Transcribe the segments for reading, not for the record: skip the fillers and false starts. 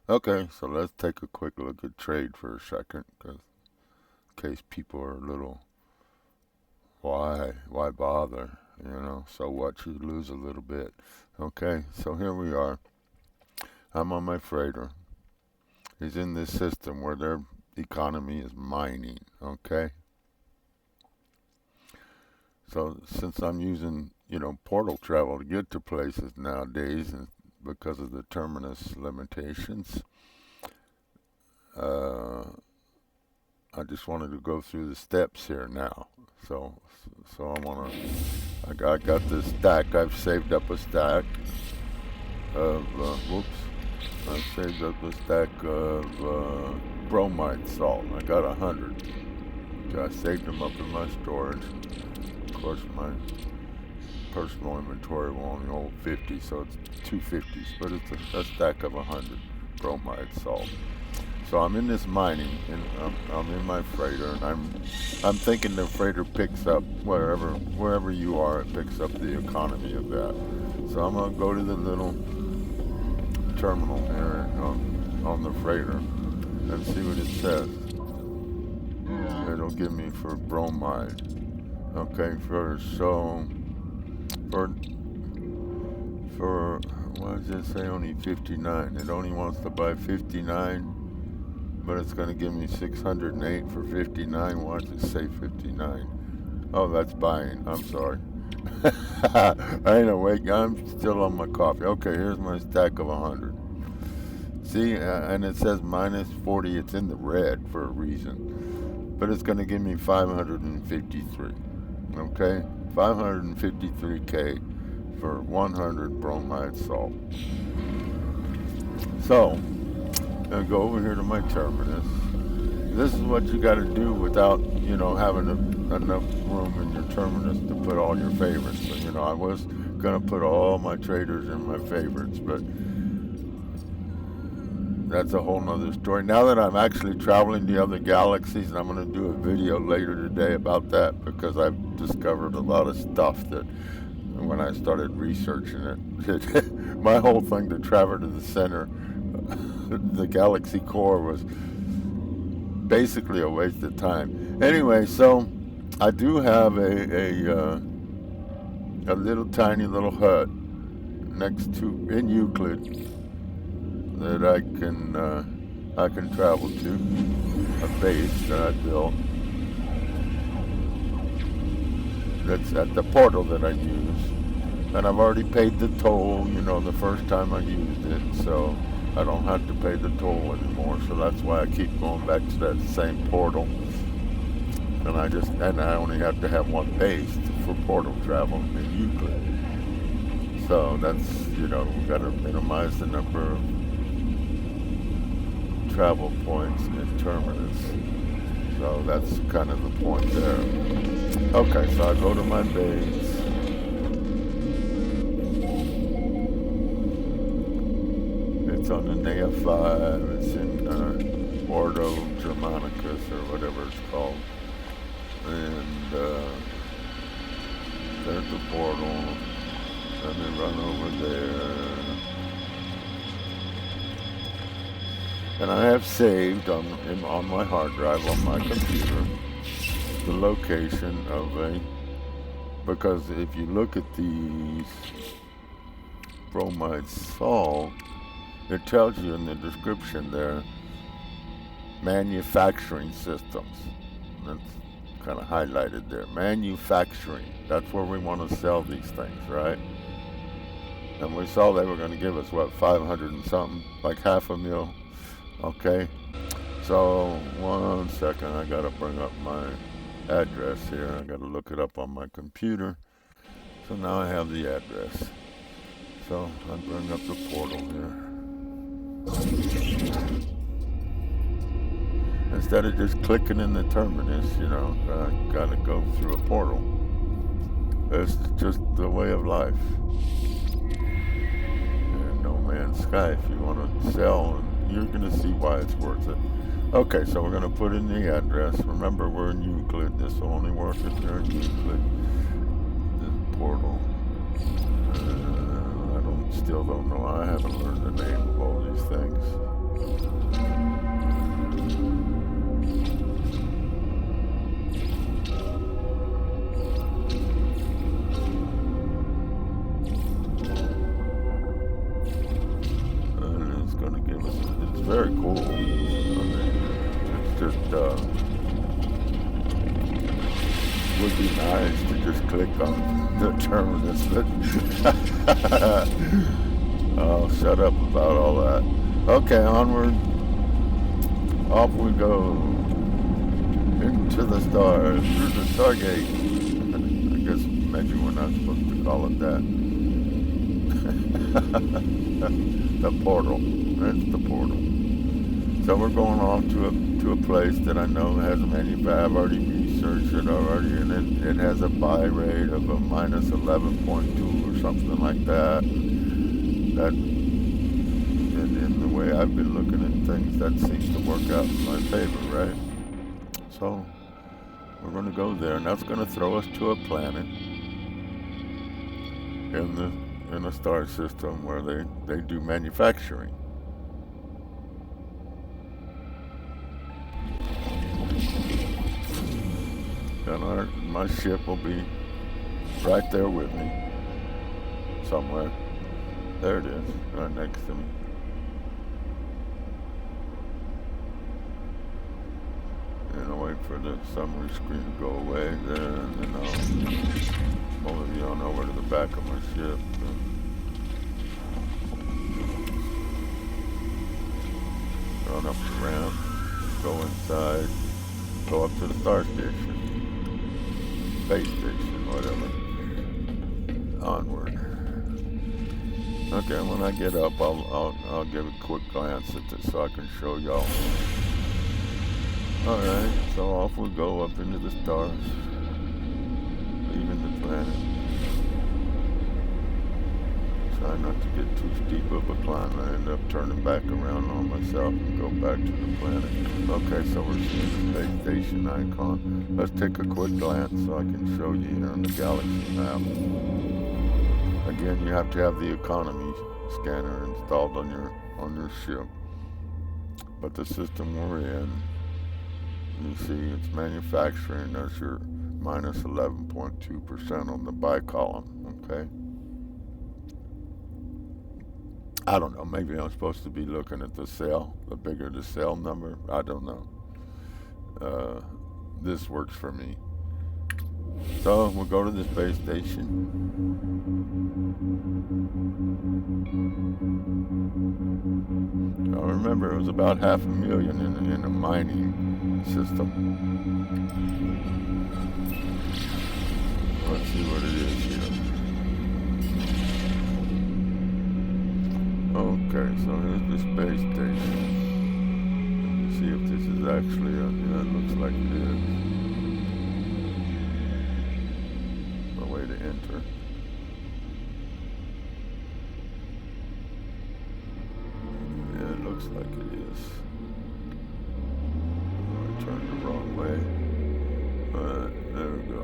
Okay, so let's take a quick look at trade for a second, 'cause in case people are a little, why bother? So what? You lose a little bit. Okay, so here we are. I'm on my freighter. He's in this system where their economy is mining. Okay, so since I'm using, portal travel to get to places nowadays, and because of the terminus limitations, uh, I just wanted to go through the steps here now. So, so I got this stack. I've saved up a stack of, whoops, I saved up a stack of bromide salt. I got 100. I saved them up in my storage. Of course, my personal inventory will only hold 50, so it's 250s, but it's a stack of 100 bromide salt. So I'm in this mining, and I'm in my freighter, and I'm thinking the freighter picks up wherever you are, it picks up the economy of that. So I'm gonna go to the little terminal here on the freighter and see what it says. It'll give me for bromide. Okay, for for what does it say? Only 59. It only wants to buy 59, but it's going to give me 608 for 59. Why does it say 59? Oh, that's buying. I'm sorry. I ain't awake. I'm still on my coffee. Okay, here's my stack of 100. See, and it says minus 40. It's in the red for a reason. But it's going to give me 553. Okay? 553K for 100 bromide salt. So, I go over here to my terminus. This is what you got to do without, having enough room in your terminus to put all your favorites. So, I was going to put all my traders in my favorites, but that's a whole nother story. Now that I'm actually traveling to other galaxies, and I'm going to do a video later today about that because I've discovered a lot of stuff that when I started researching it, my whole thing to travel to the center, the galaxy core, was basically a waste of time. Anyway, so I do have a little tiny little hut next to in Euclid that I can travel to, a base that I built that's at the portal that I use, and I've already paid the toll. The first time I used it, so I don't have to pay the toll anymore. So that's why I keep going back to that same portal, and I only have to have one base for portal travel in Euclid. So that's we got to minimize the number of travel points in terminus. So that's kind of the point there. Okay, so I go to my base. It's on the Nea 5. It's in Ordo Germanicus or whatever it's called. And there's the portal. Let me run over there. And I have saved on my hard drive on my computer the location of because if you look at these bromide salt, it tells you in the description there, manufacturing systems. That's kind of highlighted there. Manufacturing. That's where we want to sell these things, right? And we saw they were going to give us, 500 and something, like half a mil. Okay. So, 1 second, I got to bring up my address here. I got to look it up on my computer. So now I have the address. So I bring up the portal here. Instead of just clicking in the terminus, I gotta go through a portal. It's just the way of life. And No Man's Sky, if you want to sell, and you're gonna see why it's worth it. Okay, so we're gonna put in the address. Remember, we're in Euclid. This will only work if you're in Euclid. The portal. I don't still don't know. I haven't learned the name of all these things. And it's going to give us. It's very cool. I mean, it's just. Would be nice to just click on the terminus, but oh, shut up about all that. Okay, onward. Off we go. Into the stars, through the Stargate. I guess maybe we're not supposed to call it that. The portal. That's the portal. So we're going off to a place that I know has a I've already researched it already, and it has a buy rate of a minus 11.2 or something like that. That, in the way I've been looking at things, that seems to work out in my favor, right? So we're going to go there, and that's going to throw us to a planet in a star system where they do manufacturing. And my ship will be right there with me, somewhere. There it is, right next to me. And I'll wait for the summary screen to go away there, and then I'll move you on over to the back of my ship. Run up the ramp, go inside, go up to the star station. Space station, whatever. Onward. Okay, when I get up, I'll give a quick glance at this so I can show y'all. All right, so off we go up into the stars, leaving the planet. Try not to get too steep of a climb. I end up turning back around on myself and go back to the planet. Okay, so we're seeing the space station icon. Let's take a quick glance so I can show you here on the galaxy map. Again, you have to have the economy scanner installed on your ship. But the system we're in, you see it's manufacturing. There's your minus 11.2% on the buy column, okay? I don't know, maybe I'm supposed to be looking at the cell, the bigger the cell number, I don't know. This works for me. So we'll go to the space station. I remember it was about 500,000 in a mining system. Let's see what it is here. Okay, so here's the space station. Let's see if this is actually yeah, it looks like it is. A way to enter. Yeah, it looks like it is. I turned the wrong way. There we go.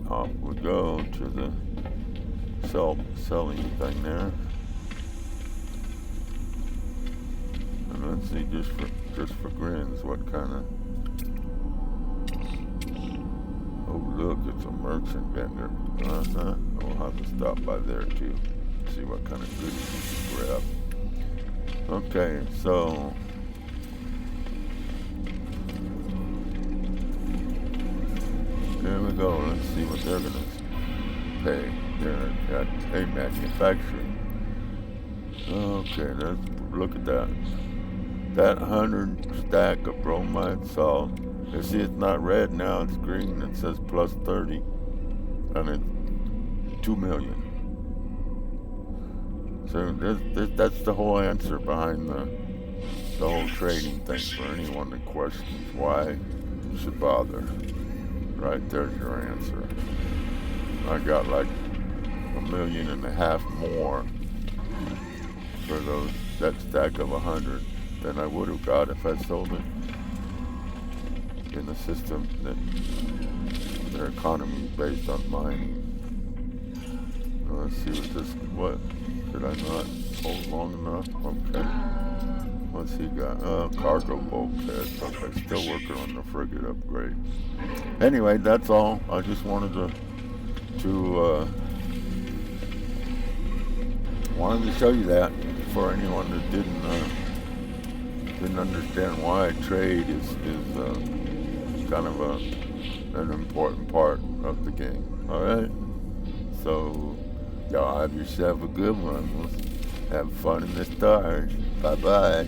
Off we go to the selling thing there. And let's see, just for grins, what kind of... Oh look, it's a merchant vendor. We'll have to stop by there too. See what kind of goodies we can grab. Okay, so... There we go. Let's see what they're gonna pay. They're at a manufacturing. Okay, let's look at that. That 100 stack of bromide salt. You see, it's not red now; it's green. It says plus 30, and it's 2 million. So that's the whole answer behind the whole trading thing for anyone that questions why should bother. Right, there's your answer. I got like 1.5 million more for that stack of 100 than I would have got if I sold it in a system that their economy is based on mining. Let's see what did I not hold long enough? Okay. What's he got? Cargo bulkhead. Okay, still working on the frigate upgrade. Anyway, that's all. I just wanted to show you that for anyone that didn't understand why trade is kind of an important part of the game. All right. So y'all have yourself a good one. Have fun in the stars. Bye bye.